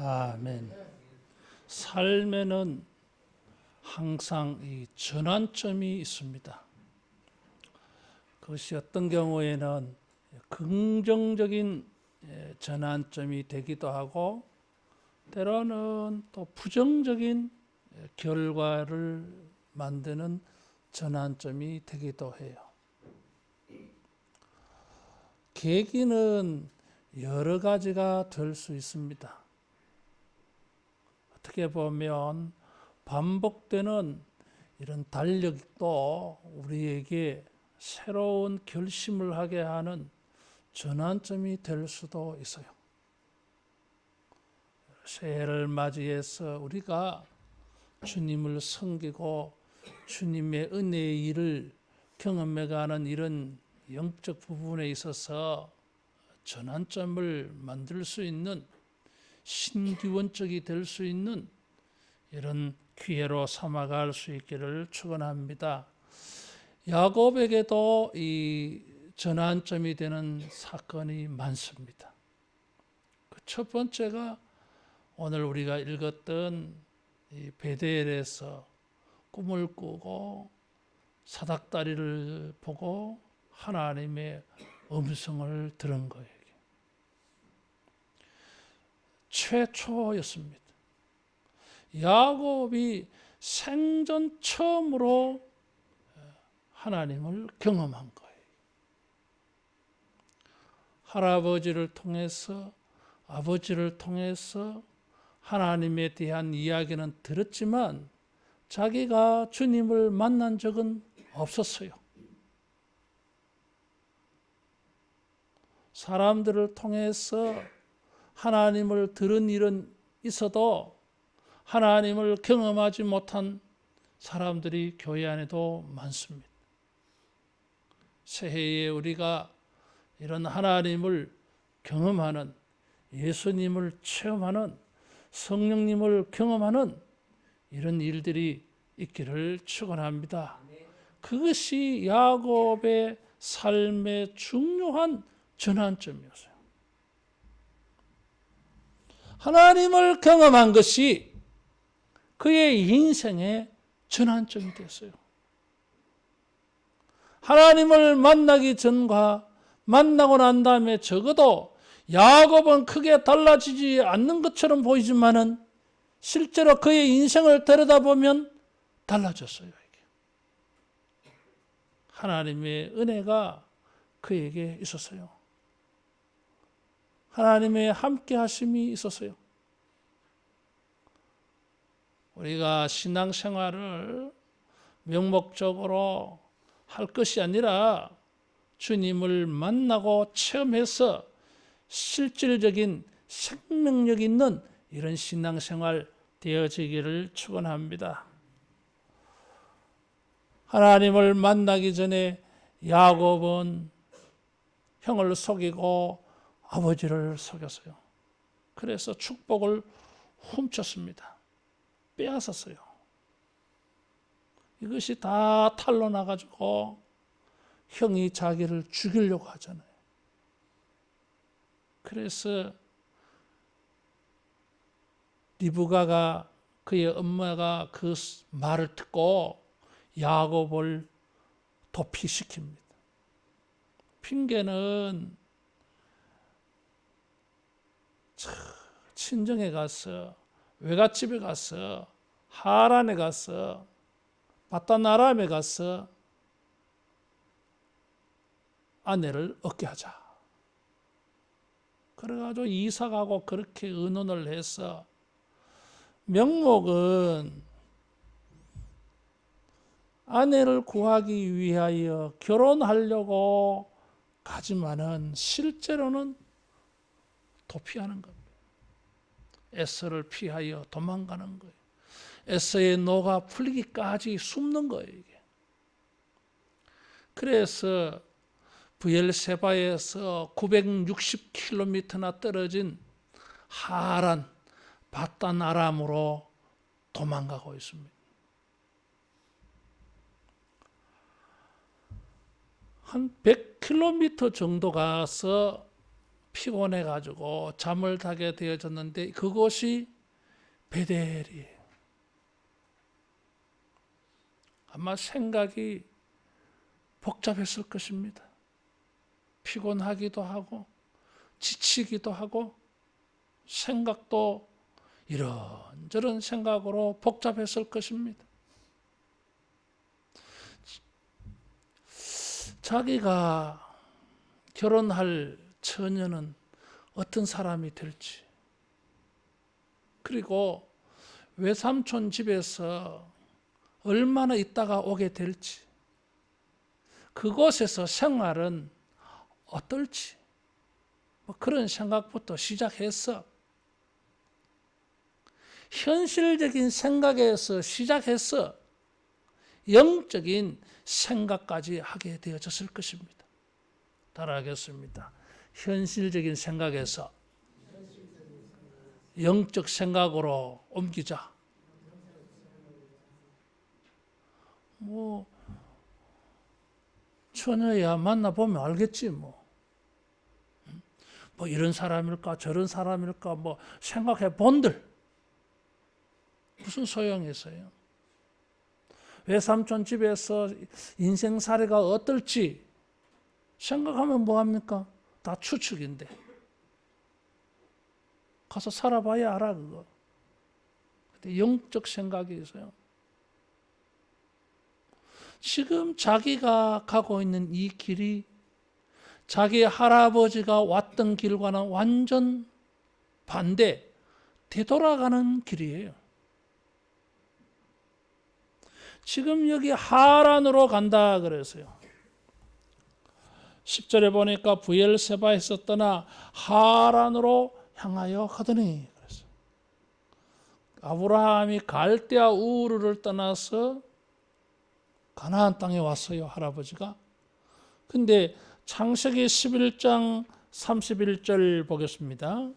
아멘. 삶에는 항상 이 전환점이 있습니다. 그것이 어떤 경우에는 긍정적인 전환점이 되기도 하고, 때로는 또 부정적인 결과를 만드는 전환점이 되기도 해요. 계기는 여러 가지가 될 수 있습니다. 어떻게 보면 반복되는 이런 달력도 우리에게 새로운 결심을 하게 하는 전환점이 될 수도 있어요. 새해를 맞이해서 우리가 주님을 섬기고 주님의 은혜의 일을 경험해가는 이런 영적 부분에 있어서 전환점을 만들 수 있는, 신기원적이 될 수 있는 이런 기회로 삼아갈 수 있기를 축원합니다. 야곱에게도 이 전환점이 되는 사건이 많습니다. 그 첫 번째가 오늘 우리가 읽었던 이 베델에서 꿈을 꾸고 사닥다리를 보고 하나님의 음성을 들은 거예요. 최초였습니다. 야곱이 생전 처음으로 하나님을 경험한 거예요. 할아버지를 통해서, 아버지를 통해서 하나님에 대한 이야기는 들었지만 자기가 주님을 만난 적은 없었어요. 사람들을 통해서 하나님을 들은 일은 있어도 하나님을 경험하지 못한 사람들이 교회 안에도 많습니다. 새해에 우리가 이런 하나님을 경험하는, 예수님을 체험하는, 성령님을 경험하는 이런 일들이 있기를 축원합니다. 그것이 야곱의 삶의 중요한 전환점이었어요. 하나님을 경험한 것이 그의 인생의 전환점이 됐어요. 하나님을 만나기 전과 만나고 난 다음에 적어도 야곱은 크게 달라지지 않는 것처럼 보이지만은 실제로 그의 인생을 들여다보면 달라졌어요. 하나님의 은혜가 그에게 있었어요. 하나님의 함께 하심이 있었어요. 우리가 신앙생활을 명목적으로 할 것이 아니라 주님을 만나고 체험해서 실질적인 생명력 있는 이런 신앙생활 되어지기를 축원합니다. 하나님을 만나기 전에 야곱은 형을 속이고 아버지를 속였어요. 그래서 축복을 훔쳤습니다. 빼앗았어요. 이것이 다 탈로 나가지고 형이 자기를 죽이려고 하잖아요. 그래서 리브가가, 그의 엄마가 그 말을 듣고 야곱을 도피시킵니다. 핑계는 친정에 가서, 외갓집에 가서, 하란에 가서, 바단 아람에 가서 아내를 얻게 하자. 그래가지고 이삭하고 그렇게 의논을 해서, 명목은 아내를 구하기 위하여 결혼하려고 가지만은 실제로는 도피하는 겁니다. 에서를 피하여 도망가는 거예요. 에서의 노가 풀리기까지 숨는 거예요, 이게. 그래서 브엘세바에서 960km나 떨어진 하란, 바단 아람으로 도망가고 있습니다. 한 100km 정도 가서 피곤해가지고 잠을 자게 되어졌는데 그것이 베델이에요. 아마 생각이 복잡했을 것입니다. 피곤하기도 하고 지치기도 하고 생각도 이런저런 생각으로 복잡했을 것입니다. 자기가 결혼할 처녀는 어떤 사람이 될지, 그리고 외삼촌 집에서 얼마나 있다가 오게 될지, 그곳에서 생활은 어떨지, 그런 생각부터 시작해서 현실적인 생각에서 시작해서 영적인 생각까지 하게 되어졌을 것입니다. 따라하겠습니다. 현실적인 생각에서 영적 생각으로 옮기자. 처녀야 만나보면 알겠지 뭐 이런 사람일까 저런 사람일까 생각해 본들 무슨 소용이 있어요. 외삼촌 집에서 인생살이가 어떨지 생각하면 뭐합니까? 다 추측인데 가서 살아봐야 알아 그거. 근데 영적 생각이 있어요. 지금 자기가 가고 있는 이 길이 자기 할아버지가 왔던 길과는 완전 반대, 되돌아가는 길이에요. 지금 여기 하란으로 간다 그랬어요. 10절에 보니까 부엘세바에서 떠나 하란으로 향하여 가더니 그랬어요. 아브라함이 갈대아 우르를 떠나서 가나안 땅에 왔어요, 할아버지가. 근데 창세기 11장 31절 보겠습니다.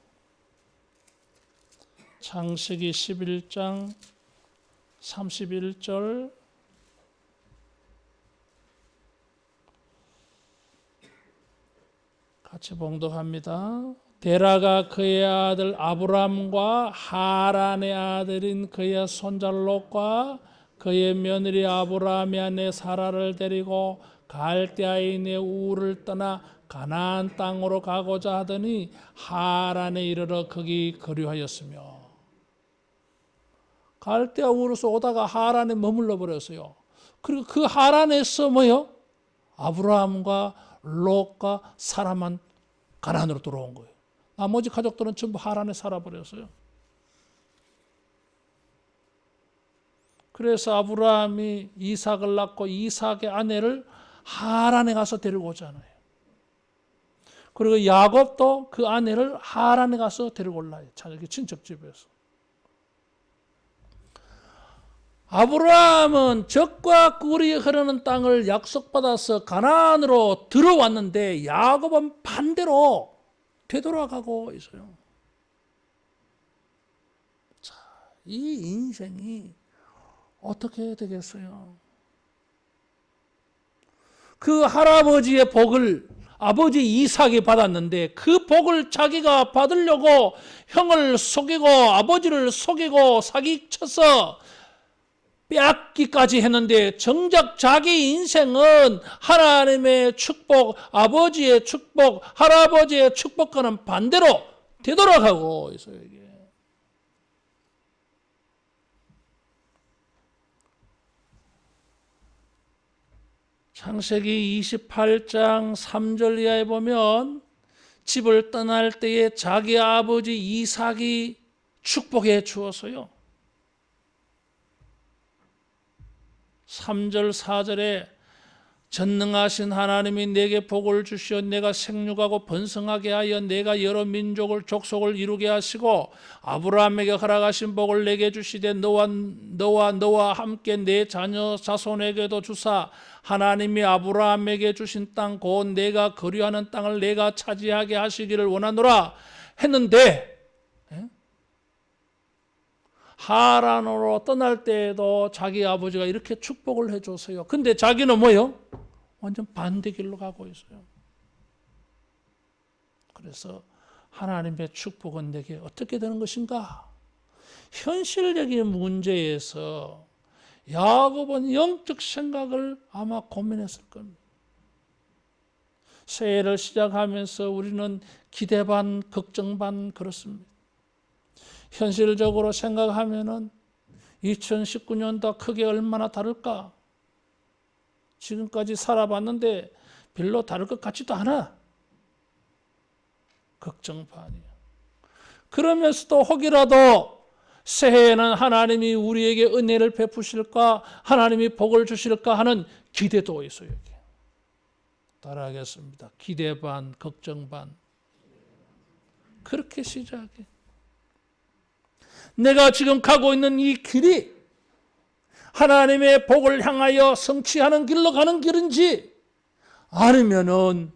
창세기 11장 31절 같이 봉독합니다. 데라가 그의 아들 아브람과 하란의 아들인 그의 손자 롯과 그의 며느리 아브라함의 아내 사라를 데리고 갈대아인의 우를 떠나 가나안 땅으로 가고자 하더니 하란에 이르러 거기 거류하였으며, 갈대아 우르에서 오다가 하란에 머물러 버렸어요. 그리고 그 하란에서 뭐요? 아브라함과 롯과 사라만 가나안으로 들어온 거예요. 나머지 가족들은 전부 하란에 살아버렸어요. 그래서 아브라함이 이삭을 낳고 이삭의 아내를 하란에 가서 데리고 오잖아요. 그리고 야곱도 그 아내를 하란에 가서 데리고 올라요. 자기 친척집에서. 아브라함은 젖과 꿀이 흐르는 땅을 약속받아서 가나안으로 들어왔는데 야곱은 반대로 되돌아가고 있어요. 자, 이 인생이 어떻게 되겠어요? 그 할아버지의 복을 아버지 이삭이 받았는데 그 복을 자기가 받으려고 형을 속이고 아버지를 속이고 사기쳐서 빼앗기까지 했는데 정작 자기 인생은 하나님의 축복, 아버지의 축복, 할아버지의 축복과는 반대로 되돌아가고 있어요. 이게. 창세기 28장 3절 이하에 보면 집을 떠날 때에 자기 아버지 이삭이 축복해 주었어요. 3절 4절에 전능하신 하나님이 내게 복을 주시어 내가 생육하고 번성하게 하여 내가 여러 민족을 족속을 이루게 하시고 아브라함에게 허락하신 복을 내게 주시되 너와 함께 내 자녀 자손에게도 주사 하나님이 아브라함에게 주신 땅 곧 내가 거류하는 땅을 내가 차지하게 하시기를 원하노라 했는데, 하란으로 떠날 때에도 자기 아버지가 이렇게 축복을 해줬어요. 근데 자기는 뭐요? 완전 반대 길로 가고 있어요. 그래서 하나님의 축복은 내게 어떻게 되는 것인가? 현실적인 문제에서 야곱은 영적 생각을 아마 고민했을 겁니다. 새해를 시작하면서 우리는 기대 반, 걱정 반 그렇습니다. 현실적으로 생각하면은 2019년도 크게 얼마나 다를까? 지금까지 살아봤는데 별로 다를 것 같지도 않아. 걱정 반이야. 그러면서도 혹이라도 새해에는 하나님이 우리에게 은혜를 베푸실까? 하나님이 복을 주실까 하는 기대도 있어요. 여기. 따라하겠습니다. 기대 반, 걱정 반. 그렇게 시작해. 내가 지금 가고 있는 이 길이 하나님의 복을 향하여 성취하는 길로 가는 길인지 아니면은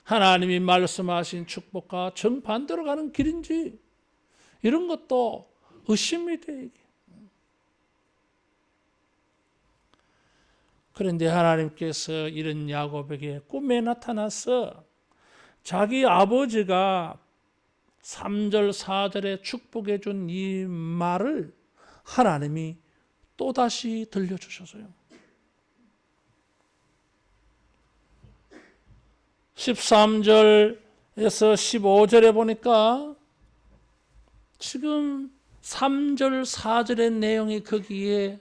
하나님이 말씀하신 축복과 정반대로 가는 길인지 이런 것도 의심이 돼. 그런데 하나님께서 이런 야곱에게 꿈에 나타나서 자기 아버지가 3절 4절에 축복해 준 이 말을 하나님이 또다시 들려주셨어요. 13절에서 15절에 보니까 지금 3절 4절의 내용이 거기에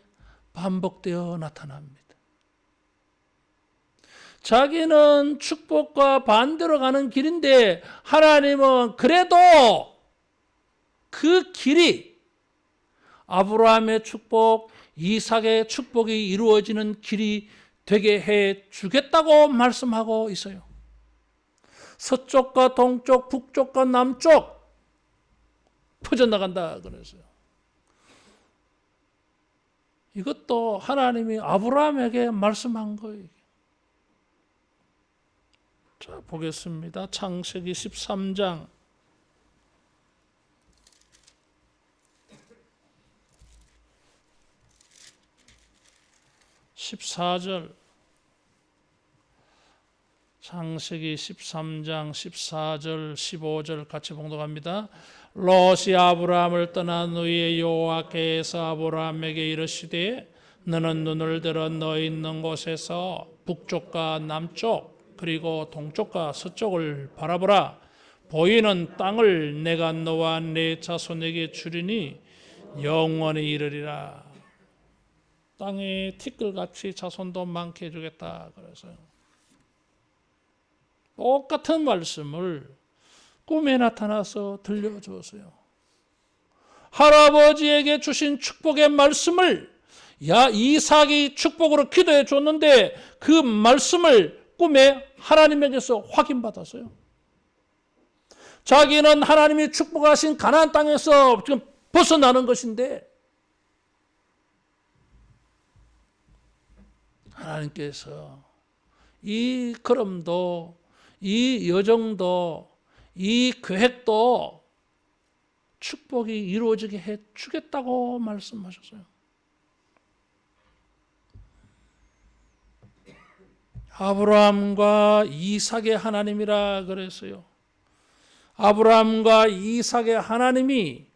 반복되어 나타납니다. 자기는 축복과 반대로 가는 길인데 하나님은 그래도 그 길이 아브라함의 축복, 이삭의 축복이 이루어지는 길이 되게 해 주겠다고 말씀하고 있어요. 서쪽과 동쪽, 북쪽과 남쪽 퍼져나간다 그랬어요. 이것도 하나님이 아브라함에게 말씀한 거예요. 자, 보겠습니다. 창세기 13장 14절, 창세기 13장 14절 15절 같이 봉독합니다. 롯이 아브라함을 떠난 후에 여호와께서 아브라함에게 이르시되 너는 눈을 들어 너 있는 곳에서 북쪽과 남쪽 그리고 동쪽과 서쪽을 바라보라. 보이는 땅을 내가 너와 네 자손에게 주리니 영원히 이르리라. 땅에 티끌같이 자손도 많게 해주겠다. 그래서요. 똑같은 말씀을 꿈에 나타나서 들려주었어요. 할아버지에게 주신 축복의 말씀을 이삭이 축복으로 기도해 줬는데 그 말씀을 꿈에 하나님에게서 확인받았어요. 자기는 하나님이 축복하신 가나안 땅에서 지금 벗어나는 것인데 하나님께서 이 걸음도 이 여정도 이 계획도 축복이 이루어지게 해 주겠다고 말씀하셨어요. 아브라함과 이삭의 하나님이라 그랬어요. 아브라함과 이삭의 하나님이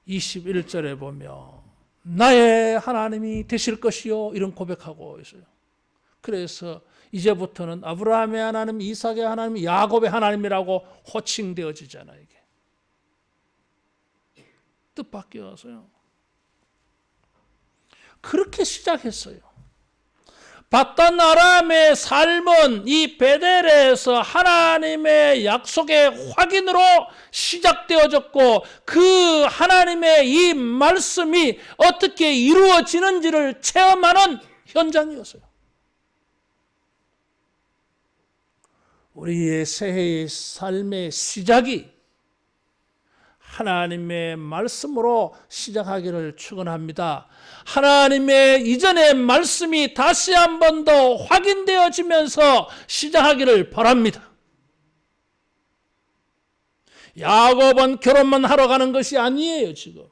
21절에 보면 나의 하나님이 되실 것이요 이런 고백하고 있어요. 그래서 이제부터는 아브라함의 하나님, 이삭의 하나님, 야곱의 하나님이라고 호칭되어지잖아요. 이게 뜻 바뀌어서요. 그렇게 시작했어요. 바단 아람의 삶은 이 베델에서 하나님의 약속의 확인으로 시작되어졌고 그 하나님의 이 말씀이 어떻게 이루어지는지를 체험하는 현장이었어요. 우리의 새해의 삶의 시작이 하나님의 말씀으로 시작하기를 축원합니다. 하나님의 이전의 말씀이 다시 한 번 더 확인되어지면서 시작하기를 바랍니다. 야곱은 결혼만 하러 가는 것이 아니에요, 지금.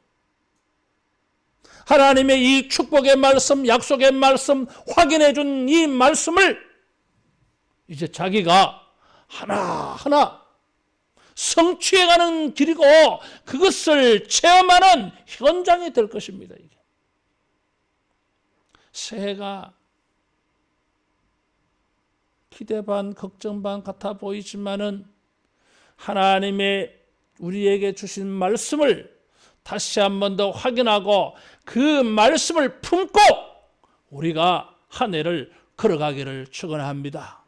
하나님의 이 축복의 말씀, 약속의 말씀, 확인해 준 이 말씀을 이제 자기가 하나하나 성취해가는 길이고 그것을 체험하는 현장이 될 것입니다. 이게. 새해가 기대 반 걱정 반 같아 보이지만은 하나님의 우리에게 주신 말씀을 다시 한 번 더 확인하고 그 말씀을 품고 우리가 한 해를 걸어가기를 축원합니다.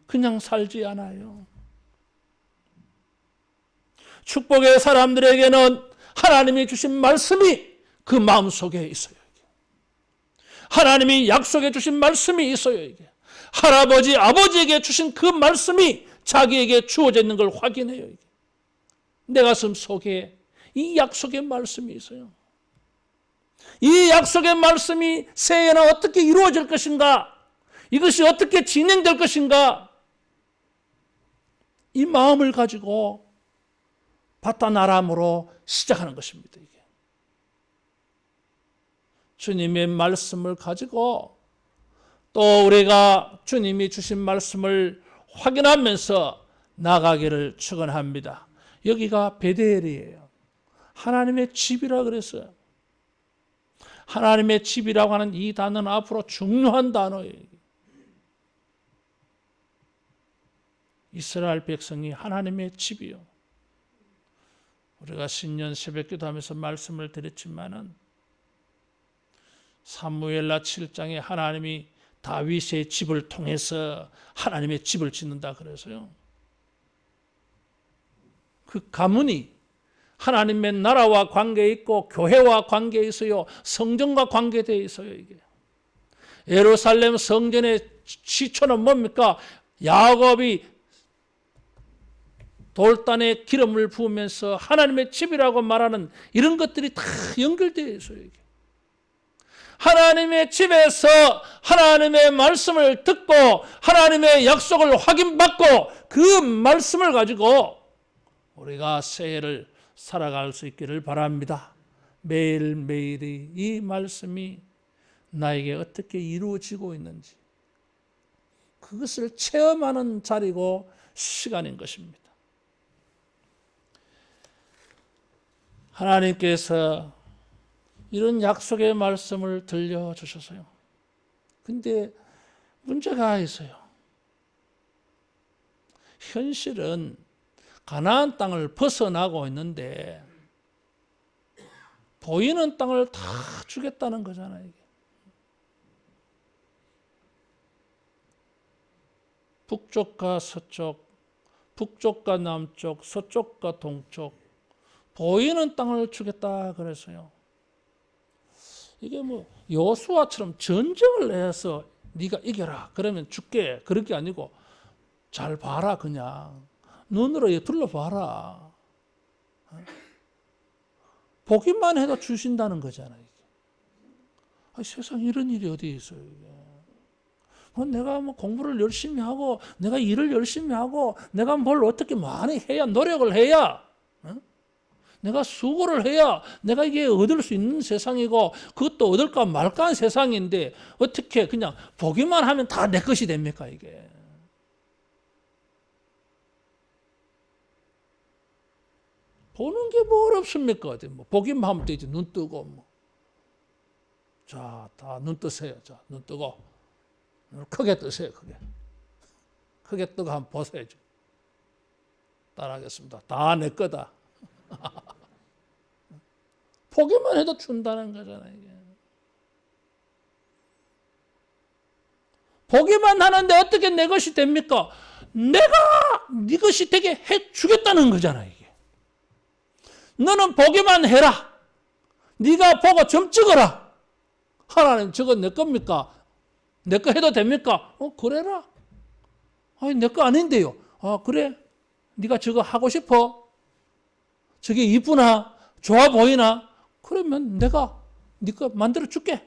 그냥 살지 않아요. 축복의 사람들에게는 하나님이 주신 말씀이 그 마음속에 있어요. 하나님이 약속해 주신 말씀이 있어요. 이게. 할아버지, 아버지에게 주신 그 말씀이 자기에게 주어져 있는 걸 확인해요. 이게. 내 가슴 속에 이 약속의 말씀이 있어요. 이 약속의 말씀이 새해에는 어떻게 이루어질 것인가? 이것이 어떻게 진행될 것인가? 이 마음을 가지고 바타나람으로 시작하는 것입니다. 이게. 주님의 말씀을 가지고 또 우리가 주님이 주신 말씀을 확인하면서 나가기를 축원합니다. 여기가 베델이에요. 하나님의 집이라 그랬어요. 하나님의 집이라고 하는 이 단어는 앞으로 중요한 단어예요. 이스라엘 백성이 하나님의 집이요. 우리가 신년 새벽기도 하면서 말씀을 드렸지만은 사무엘라 7장에 하나님이 다윗의 집을 통해서 하나님의 집을 짓는다 그래서요. 그 가문이 하나님의 나라와 관계 있고 교회와 관계 있어요. 성전과 관계되어 있어요. 이게. 예루살렘 성전의 시초는 뭡니까? 야곱이 돌단에 기름을 부으면서 하나님의 집이라고 말하는 이런 것들이 다 연결되어 있어요. 이게. 하나님의 집에서 하나님의 말씀을 듣고 하나님의 약속을 확인받고 그 말씀을 가지고 우리가 새해를 살아갈 수 있기를 바랍니다. 매일매일이 이 말씀이 나에게 어떻게 이루어지고 있는지 그것을 체험하는 자리고 시간인 것입니다. 하나님께서 이런 약속의 말씀을 들려주셨어요. 근데 문제가 있어요. 현실은 가나안 땅을 벗어나고 있는데 보이는 땅을 다 주겠다는 거잖아요. 이게. 북쪽과 서쪽, 북쪽과 남쪽, 서쪽과 동쪽 보이는 땅을 주겠다 그래서요. 이게 뭐 여호수아처럼 전쟁을 해서 네가 이겨라 그러면 줄게 그럴 게 아니고 잘 봐라 그냥 눈으로 둘러봐라 보기만 해도 주신다는 거잖아요. 세상에 이런 일이 어디 있어요. 이게. 내가 뭐 공부를 열심히 하고 내가 일을 열심히 하고 내가 뭘 어떻게 많이 해야 노력을 해야 내가 수고를 해야 내가 이게 얻을 수 있는 세상이고 그것도 얻을까 말까 한 세상인데 어떻게 그냥 보기만 하면 다 내 것이 됩니까 이게. 보는 게 뭐 어렵습니까? 뭐 보기만 하면 되지. 눈 뜨고 뭐. 자, 다 눈 뜨세요. 자, 눈 뜨고 눈을 크게 뜨세요. 크게 뜨고 한번 보세요. 따라하겠습니다. 다 내 거다. 보기만 해도 준다는 거잖아요. 이게. 보기만 하는데 어떻게 내 것이 됩니까? 내가 네 것이 되게 해주겠다는 거잖아요. 이게. 너는 보기만 해라. 네가 보고 점 찍어라. 하나님 저거 내 겁니까? 내 거 해도 됩니까? 그래라. 아니 내 거 아닌데요. 그래? 네가 저거 하고 싶어? 저게 이쁘나? 좋아 보이나? 그러면 내가 네 거 만들어 줄게.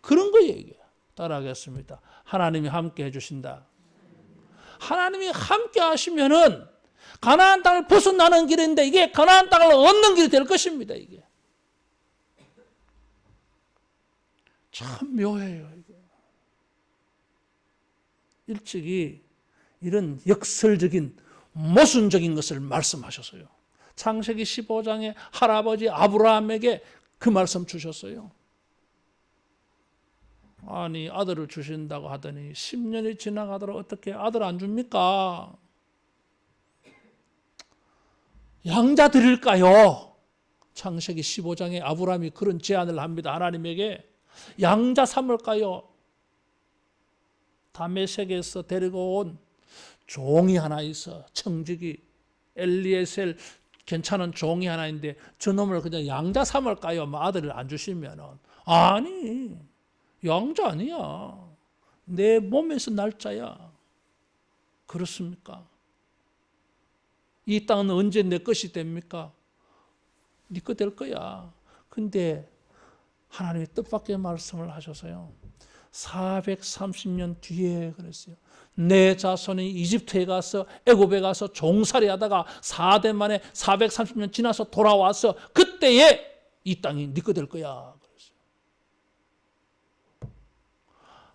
그런 거예요. 이게. 따라하겠습니다. 하나님이 함께 해주신다. 하나님이 함께 하시면은 가나안 땅을 벗어나는 길인데 이게 가나안 땅을 얻는 길이 될 것입니다. 이게 참 묘해요. 이게. 일찍이 이런 역설적인 모순적인 것을 말씀하셨어요. 창세기 15장에 할아버지 아브라함에게 그 말씀 주셨어요. 아니 아들을 주신다고 하더니 10년이 지나가도록 어떻게 아들 안 줍니까? 양자 드릴까요? 창세기 15장에 아브라함이 그런 제안을 합니다. 하나님에게 양자 삼을까요? 다메섹에서 데리고 온 종이 하나 있어. 청지기 엘리에셀 괜찮은 종이 하나 있는데 저놈을 그냥 양자 삼을까요? 뭐 아들을 안 주시면은 아니 양자 아니야. 내 몸에서 날짜야. 그렇습니까? 이 땅은 언제 내 것이 됩니까? 네 것 될 거야. 근데 하나님이 뜻밖의 말씀을 하셔서요. 430년 뒤에 그랬어요. 내 자손이 이집트에 가서 애굽에 가서 종살이 하다가 4대 만에 430년 지나서 돌아와서 그때에 이 땅이 네 것 될 거야. 그랬어요.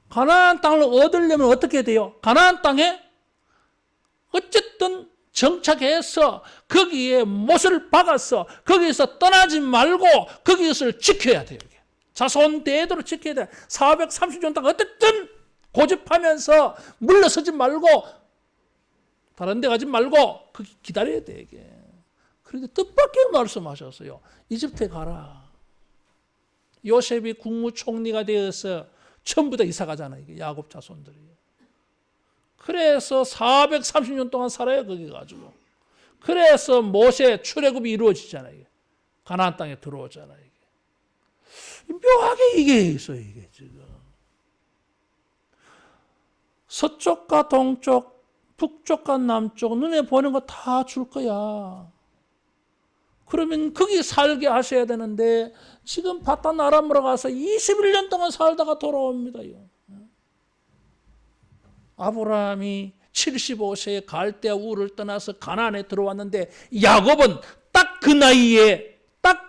가나안 땅을 얻으려면 어떻게 돼요? 가나안 땅에 어쨌든 정착해서 거기에 못을 박아서 거기에서 떠나지 말고 거기에서 지켜야 돼요. 자손 대대로 지켜야 돼. 430년 동안 어쨌든 고집하면서 물러서지 말고 다른 데 가지 말고 거기 기다려야 돼. 이게. 그런데 뜻밖의 말씀하셨어요. 이집트에 가라. 요셉이 국무총리가 되어서 전부 다 이사 가잖아. 이게 야곱 자손들이. 그래서 430년 동안 살아요. 거기 가지고. 그래서 모세 출애굽이 이루어지잖아요. 가나안 땅에 들어오잖아요. 묘하게 이게 있어요. 이게 지금. 서쪽과 동쪽, 북쪽과 남쪽 눈에 보는 거 다 줄 거야. 그러면 거기 살게 하셔야 되는데 지금 바단 아람으로 가서 21년 동안 살다가 돌아옵니다. 아브라함이 75세에 갈대아 우를 떠나서 가나안에 들어왔는데 야곱은 딱 그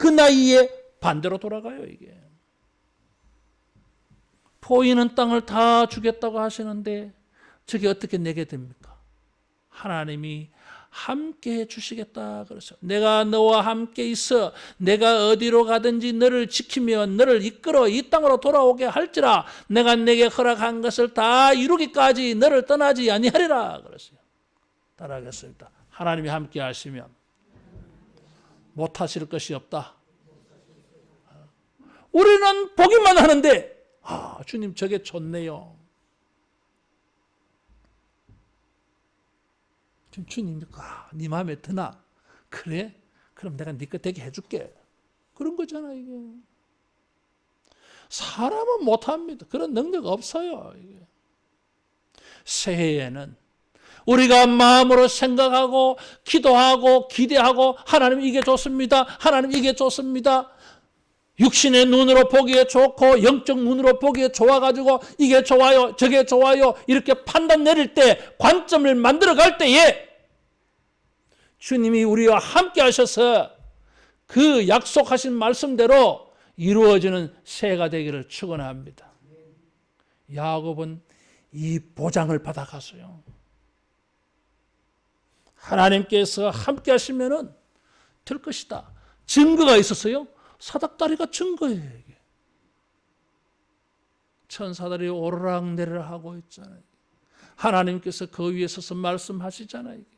나이에 반대로 돌아가요. 이게. 보이는 땅을 다 주겠다고 하시는데 저게 어떻게 내게 됩니까? 하나님이 함께 해주시겠다 그러죠. 내가 너와 함께 있어 내가 어디로 가든지 너를 지키며 너를 이끌어 이 땅으로 돌아오게 할지라 내가 내게 허락한 것을 다 이루기까지 너를 떠나지 아니하리라 그랬어요. 따라하겠습니다. 하나님이 함께 하시면 못하실 것이 없다. 우리는 보기만 하는데 주님 저게 좋네요. 주님이 네 마음에 드나? 그래? 그럼 내가 네 것 되게 해줄게. 그런 거잖아 이게. 사람은 못합니다. 그런 능력 없어요. 이게. 새해에는 우리가 마음으로 생각하고 기도하고 기대하고 하나님 이게 좋습니다. 하나님 이게 좋습니다. 육신의 눈으로 보기에 좋고 영적 눈으로 보기에 좋아가지고 이게 좋아요 저게 좋아요 이렇게 판단 내릴 때 관점을 만들어 갈 때에 주님이 우리와 함께 하셔서 그 약속하신 말씀대로 이루어지는 새해가 되기를 축원합니다. 야곱은 이 보장을 받아갔어요. 하나님께서 함께 하시면은 될 것이다. 증거가 있었어요. 사닥다리가 증거예요. 이게. 천사들이 오르락내리락 하고 있잖아요. 하나님께서 그 위에 서서 말씀하시잖아요. 이게.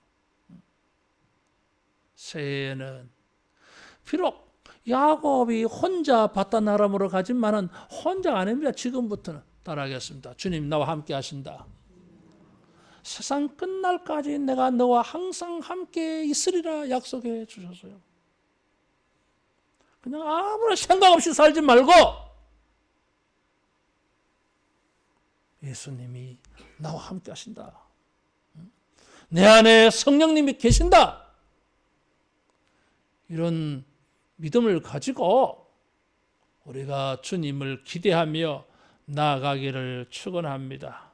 새해에는 비록 야곱이 혼자 바단 아람으로 가지만은 혼자 아닙니다. 지금부터는 따라하겠습니다. 주님 나와 함께 하신다. 세상 끝날까지 내가 너와 항상 함께 있으리라 약속해 주셨어요. 그냥 아무런 생각 없이 살지 말고 예수님이 나와 함께 하신다. 내 안에 성령님이 계신다. 이런 믿음을 가지고 우리가 주님을 기대하며 나아가기를 축원합니다.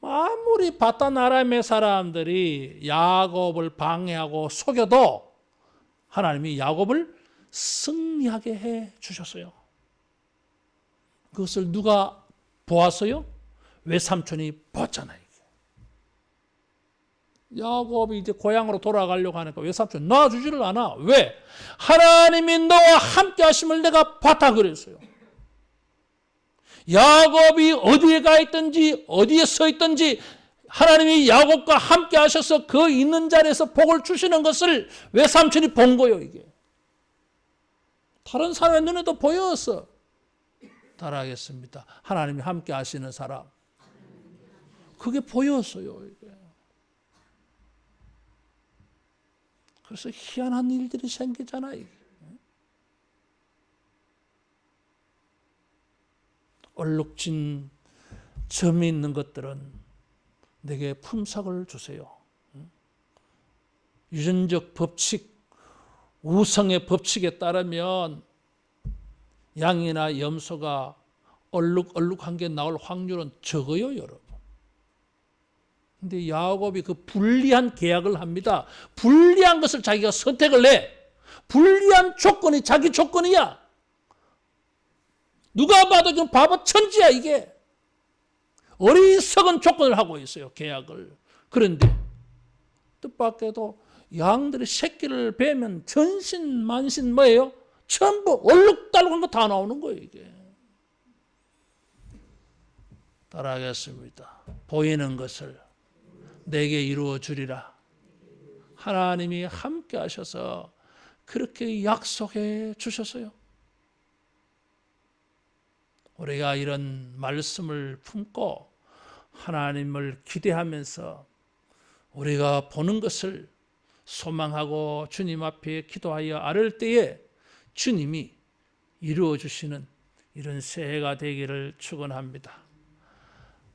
아무리 바단 아람의 사람들이 야곱을 방해하고 속여도 하나님이 야곱을 승리하게 해 주셨어요. 그것을 누가 보았어요? 외삼촌이 보았잖아요. 야곱이 이제 고향으로 돌아가려고 하니까 외삼촌 놔주지를 않아. 왜? 하나님이 너와 함께 하심을 내가 봤다 그랬어요. 야곱이 어디에 가 있든지 어디에 서 있든지 하나님이 야곱과 함께 하셔서 그 있는 자리에서 복을 주시는 것을 외삼촌이 본 거예요. 이게 다른 사람의 눈에도 보였어. 따라하겠습니다. 하나님이 함께 하시는 사람, 그게 보였어요. 이게. 그래서 희한한 일들이 생기잖아요. 이게. 얼룩진 점이 있는 것들은 내게 품삯을 주세요. 유전적 법칙, 우성의 법칙에 따르면 양이나 염소가 얼룩한 게 나올 확률은 적어요, 여러분. 근데 야곱이 그 불리한 계약을 합니다. 불리한 것을 자기가 선택을 해. 불리한 조건이 자기 조건이야. 누가 봐도 지금 바보 천지야, 이게. 어리석은 조건을 하고 있어요, 계약을. 그런데 뜻밖에도 양들이 새끼를 베면 전신만신 뭐예요? 전부 얼룩달룩한 거 다 나오는 거예요, 이게. 따라하겠습니다. 보이는 것을 내게 이루어 주리라. 하나님이 함께 하셔서 그렇게 약속해 주셨어요. 우리가 이런 말씀을 품고 하나님을 기대하면서 우리가 보는 것을 소망하고 주님 앞에 기도하여 아뢰을 때에 주님이 이루어 주시는 이런 새해가 되기를 축원합니다.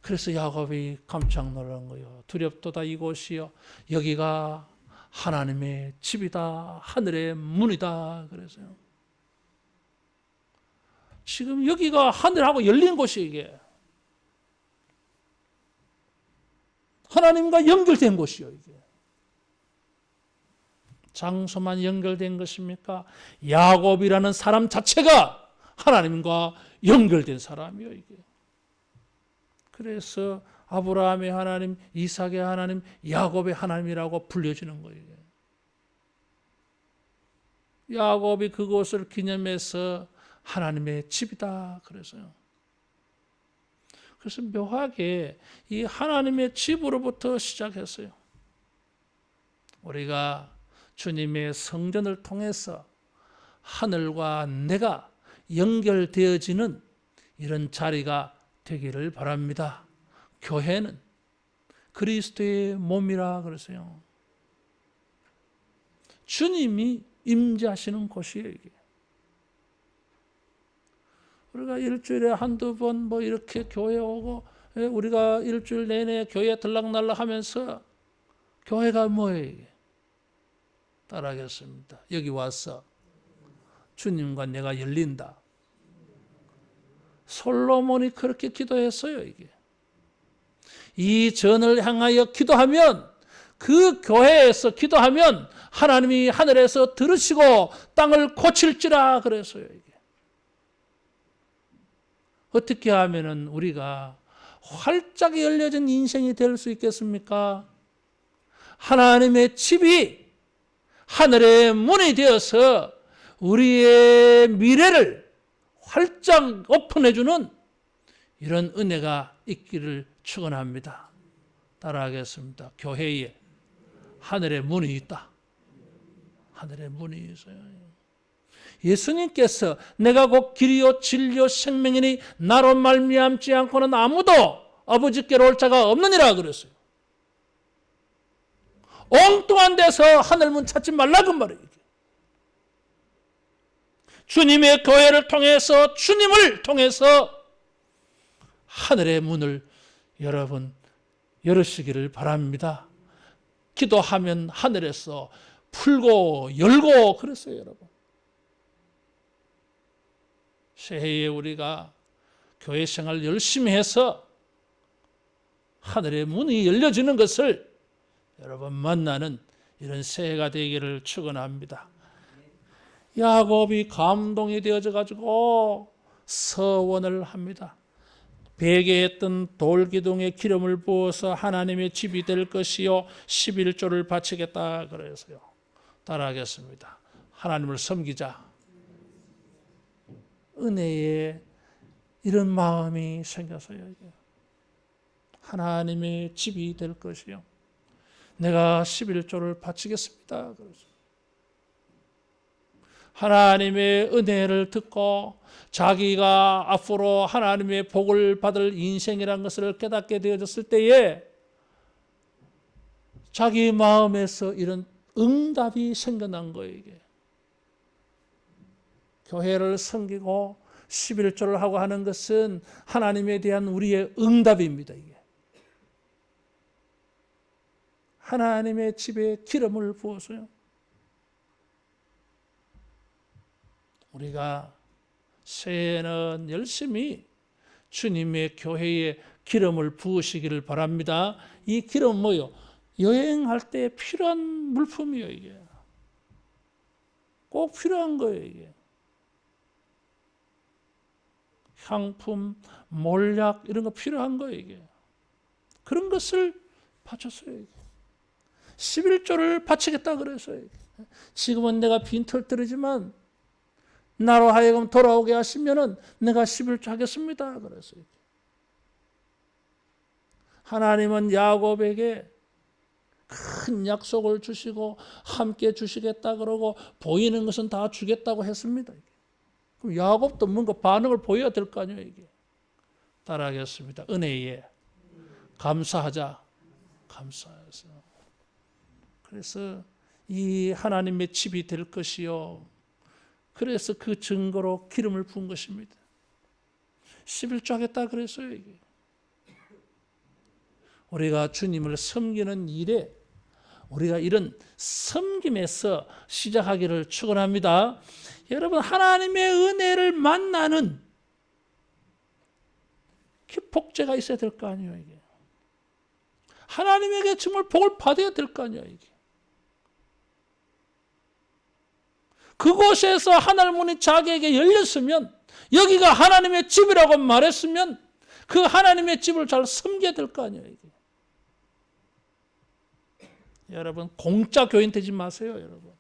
그래서 야곱이 깜짝 놀란 거예요. 두렵도다 이곳이요, 여기가 하나님의 집이다, 하늘의 문이다. 그래서요. 지금 여기가 하늘하고 열린 곳이 이게 하나님과 연결된 곳이요. 이게 장소만 연결된 것입니까? 야곱이라는 사람 자체가 하나님과 연결된 사람이요. 이게 그래서 아브라함의 하나님, 이삭의 하나님, 야곱의 하나님이라고 불려지는 거예요. 야곱이 그곳을 기념해서 하나님의 집이다 그래서요. 그래서 묘하게 이 하나님의 집으로부터 시작했어요. 우리가 주님의 성전을 통해서 하늘과 내가 연결되어지는 이런 자리가 되기를 바랍니다. 교회는 그리스도의 몸이라 그러세요. 주님이 임재하시는 곳이에요. 이게. 우리가 일주일에 한두 번 뭐 이렇게 교회 오고 우리가 일주일 내내 교회 들락날락 하면서 교회가 뭐예요? 이게? 따라하겠습니다. 여기 와서 주님과 내가 열린다. 솔로몬이 그렇게 기도했어요. 이게. 이 전을 향하여 기도하면 그 교회에서 기도하면 하나님이 하늘에서 들으시고 땅을 고칠지라 그랬어요. 이게. 어떻게 하면은 우리가 활짝 열려진 인생이 될 수 있겠습니까? 하나님의 집이 하늘의 문이 되어서 우리의 미래를 활짝 오픈해주는 이런 은혜가 있기를 축원합니다. 따라하겠습니다. 교회에 하늘의 문이 있다. 하늘의 문이 있어요. 예수님께서 내가 곧 길이요 진리요 생명이니 나로 말미암지 않고는 아무도 아버지께로 올 자가 없느니라 그랬어요. 엉뚱한 데서 하늘문 찾지 말라 그 말이에요. 주님의 교회를 통해서 주님을 통해서 하늘의 문을 여러분 열으시기를 바랍니다. 기도하면 하늘에서 풀고 열고 그랬어요. 여러분. 새해에 우리가 교회 생활 열심히 해서 하늘의 문이 열려지는 것을 여러분 만나는 이런 새해가 되기를 축원합니다. 야곱이 감동이 되어져 가지고 서원을 합니다. 베개 했던 돌기둥에 기름을 부어서 하나님의 집이 될 것이요 11조를 바치겠다 그래서요. 따라하겠습니다. 하나님을 섬기자. 은혜에 이런 마음이 생겨서요. 하나님의 집이 될 것이요. 내가 11조를 바치겠습니다. 하나님의 은혜를 듣고 자기가 앞으로 하나님의 복을 받을 인생이라는 것을 깨닫게 되어졌을 때에 자기 마음에서 이런 응답이 생겨난 거예요. 이게. 교회를 섬기고 11조를 하고 하는 것은 하나님에 대한 우리의 응답입니다. 이게. 하나님의 집에 기름을 부어서요. 우리가 새해에는 열심히 주님의 교회에 기름을 부으시기를 바랍니다. 이 기름은 뭐요? 여행할 때 필요한 물품이에요. 이게. 꼭 필요한 거예요. 이게. 향품, 몰약 이런 거 필요한 거예요. 이게. 그런 것을 바쳤어요. 이게. 11조를 바치겠다 그랬어요. 지금은 내가 빈털터리지만 나로 하여금 돌아오게 하시면은 내가 11조 하겠습니다 그랬어요. 하나님은 야곱에게 큰 약속을 주시고 함께 주시겠다 그러고 보이는 것은 다 주겠다고 했습니다. 그럼 야곱도 뭔가 반응을 보여야 될 거 아니에요. 이게. 따라하겠습니다. 은혜에 감사하자. 감사해서. 그래서 이 하나님의 집이 될 것이요. 그래서 그 증거로 기름을 부은 것입니다. 11조 하겠다 그랬어요. 이게. 우리가 주님을 섬기는 일에 우리가 이런 섬김에서 시작하기를 축원합니다. 여러분 하나님의 은혜를 만나는 복제가 있어야 될 거 아니에요. 이게. 하나님에게 정말 복을 받아야 될 거 아니에요. 이게. 그곳에서 하늘 문이 자기에게 열렸으면 여기가 하나님의 집이라고 말했으면 그 하나님의 집을 잘 섬겨야 될 거 아니에요. 이게. 여러분 공짜 교인 되지 마세요. 여러분.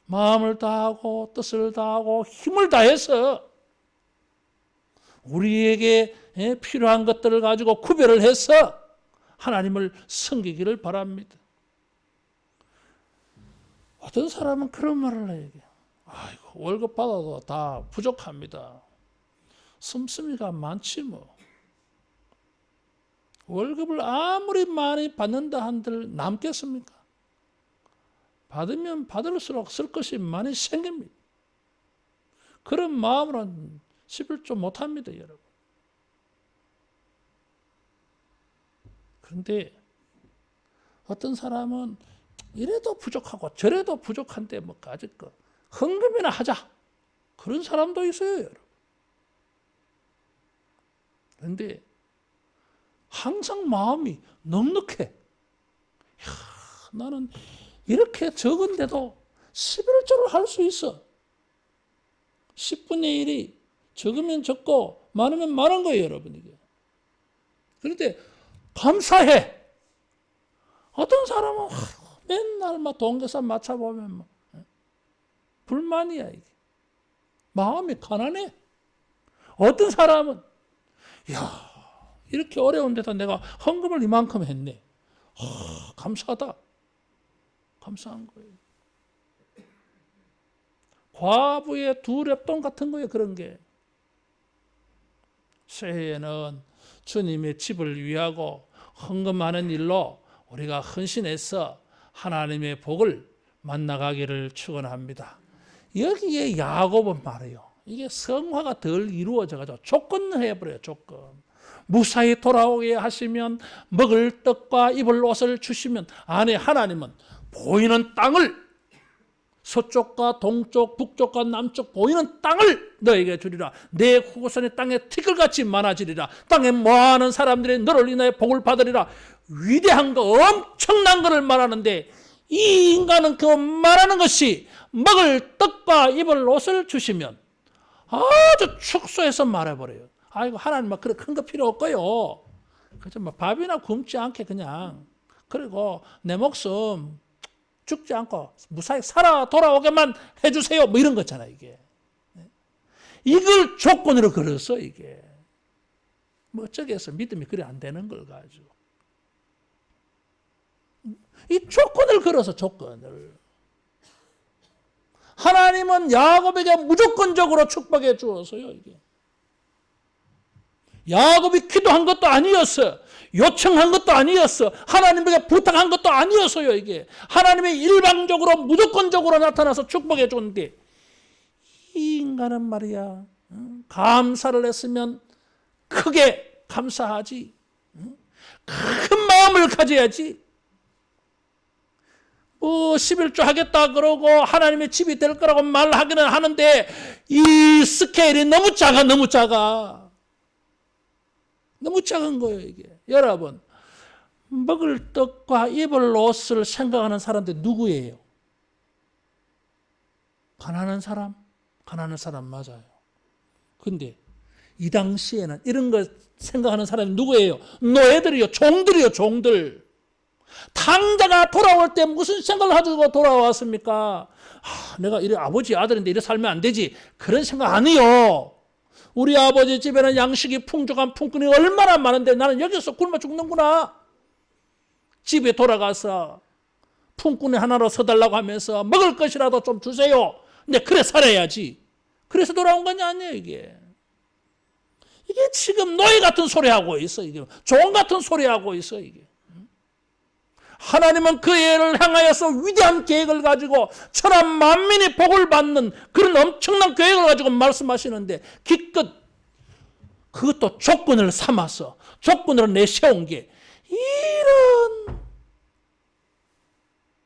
마음을 다하고 뜻을 다하고 힘을 다해서 우리에게 필요한 것들을 가지고 구별을 해서 하나님을 섬기기를 바랍니다. 어떤 사람은 그런 말을 해요. 아이고, 월급 받아도 다 부족합니다. 씀씀이가 많지 뭐. 월급을 아무리 많이 받는다 한들 남겠습니까? 받으면 받을수록 쓸 것이 많이 생깁니다. 그런 마음으로는 11조 못합니다, 여러분. 그런데 어떤 사람은 이래도 부족하고 저래도 부족한데 뭐 가질 거 헌금이나 하자. 그런 사람도 있어요, 여러분. 그런데 항상 마음이 넉넉해. 나는 이렇게 적은데도 11조를 할 수 있어. 10분의 1이 적으면 적고 많으면 많은 거예요, 여러분. 이게. 그런데 감사해. 어떤 사람은 맨날 막 동계산 맞춰보면 뭐 불만이야. 이게. 마음이 가난해. 어떤 사람은 야 이렇게 어려운데도 내가 헌금을 이만큼 했네. 감사하다. 감사한 거예요. 과부의 두 렙돈 같은 거예요. 그런 게. 새해에는 주님의 집을 위하고 헌금하는 일로 우리가 헌신해서 하나님의 복을 만나가기를 축원합니다. 여기에 야곱은 말이에요. 이게 성화가 덜 이루어져가지고 조건을 해버려요. 조건. 무사히 돌아오게 하시면 먹을 떡과 입을 옷을 주시면 안에 하나님은 보이는 땅을 서쪽과 동쪽 북쪽과 남쪽 보이는 땅을 너에게 주리라. 내 후손의 땅에 티끌같이 많아지리라. 땅에 많은 사람들이 너를 인하여 복을 받으리라. 위대한 거 엄청난 것을 말하는데 이 인간은 그 말하는 것이 먹을 떡과 입을 옷을 주시면 아주 축소해서 말해버려요. 아이고 하나님 막 그런 큰 거 필요 없고요. 그저 뭐 밥이나 굶지 않게 그냥 그리고 내 목숨 죽지 않고 무사히 살아 돌아오게만 해주세요. 뭐 이런 거잖아 이게. 이걸 조건으로 걸었어 이게. 뭐 어쩌겠어 믿음이 그래 안 되는 걸 가지고. 이 조건을 걸어서 조건을. 하나님은 야곱에게 무조건적으로 축복해 주었어요 이게. 야곱이 기도한 것도 아니었어. 요청한 것도 아니었어. 하나님에게 부탁한 것도 아니었어요 이게. 하나님이 일방적으로 무조건적으로 나타나서 축복해 줬는데 이 인간은 말이야 감사를 했으면 크게 감사하지. 큰 마음을 가져야지. 11조 하겠다 그러고 하나님의 집이 될 거라고 말하기는 하는데 이 스케일이 너무 작아. 너무 작은 거예요 이게. 여러분 먹을 떡과 입을 옷을 생각하는 사람들 누구예요? 가난한 사람 맞아요. 근데 이 당시에는 이런 거 생각하는 사람이 누구예요? 노예들이요. 종들. 탕자가 돌아올 때 무슨 생각을 가지고 돌아왔습니까? 내가 이래 아버지 아들인데 이래 살면 안 되지. 그런 생각 아니요. 우리 아버지 집에는 양식이 풍족한 품꾼이 얼마나 많은데 나는 여기서 굶어 죽는구나. 집에 돌아가서 품꾼이 하나로 서달라고 하면서 먹을 것이라도 좀 주세요. 근데 그래 살아야지. 그래서 돌아온 건 아니에요 이게. 이게 지금 노예 같은 소리 하고 있어. 이게 종 같은 소리 하고 있어 이게. 하나님은 그 애를 향하여서 위대한 계획을 가지고 천하 만민이 복을 받는 그런 엄청난 계획을 가지고 말씀하시는데 기껏 그것도 조건을 삼아서 조건으로 내세운 게 이런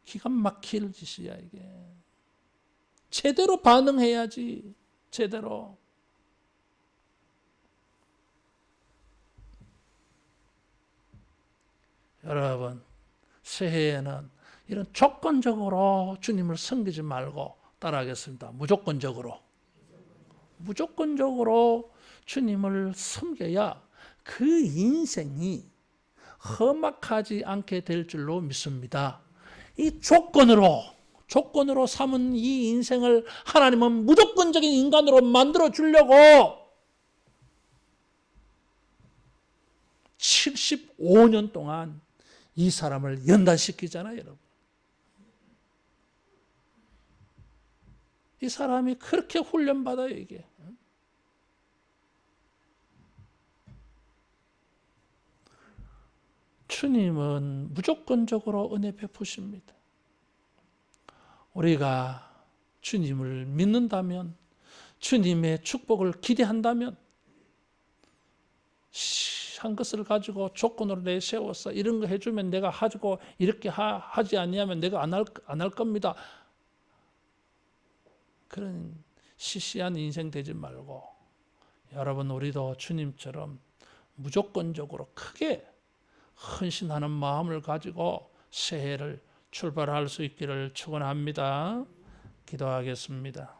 기가 막힐 짓이야 이게. 제대로 반응해야지. 제대로. 여러분 새해에는 이런 조건적으로 주님을 섬기지 말고 따라하겠습니다. 무조건적으로 주님을 섬겨야 그 인생이 험악하지 않게 될 줄로 믿습니다. 이 조건으로 삼은 이 인생을 하나님은 무조건적인 인간으로 만들어 주려고 75년 동안 이 사람을 연단시키잖아요, 여러분. 이 사람이 그렇게 훈련받아요, 이게. 주님은 무조건적으로 은혜 베푸십니다. 우리가 주님을 믿는다면, 주님의 축복을 기대한다면, 한 것을 가지고 조건으로 내세워서 이런 거 해주면 내가 하고 이렇게 하지 아니하면 내가 안 할 겁니다. 그런 시시한 인생 되지 말고 여러분 우리도 주님처럼 무조건적으로 크게 헌신하는 마음을 가지고 새해를 출발할 수 있기를 축원합니다. 기도하겠습니다.